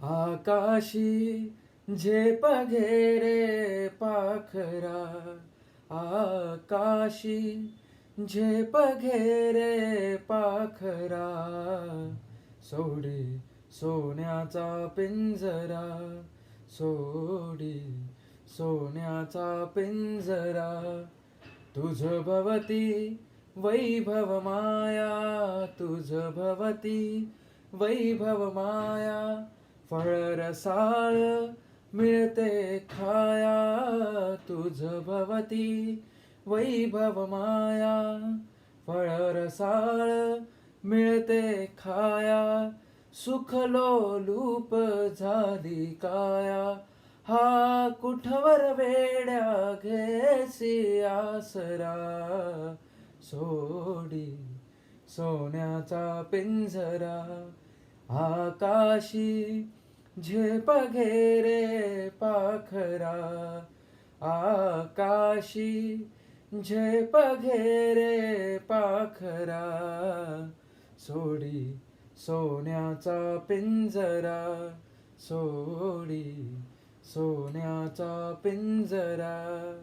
आकाशी झेप घेरे पाखरा, आकाशी झेप घेरे पाखरा, सोडी सोन्याचा पिंजरा, सोडी सोन्याचा पिंजरा. तुझ भवती वैभव माया, तुझ भवती वैभव माया. फळ रसाळ मिळते खाया, तुझ भवती वैभव माया. फळ रसाळ मिळते खाया, सुख लोलूप झाली काया. हा कुठवर वेड्या घेसी आसरा, सोडी सोन्याचा पिंजरा. आकाशी झेप घेरे पाखरा, आकाशी झेप घेरे पाखरा, सोडी सोन्याचा पिंजरा, सोडी सोन्याचा पिंजरा.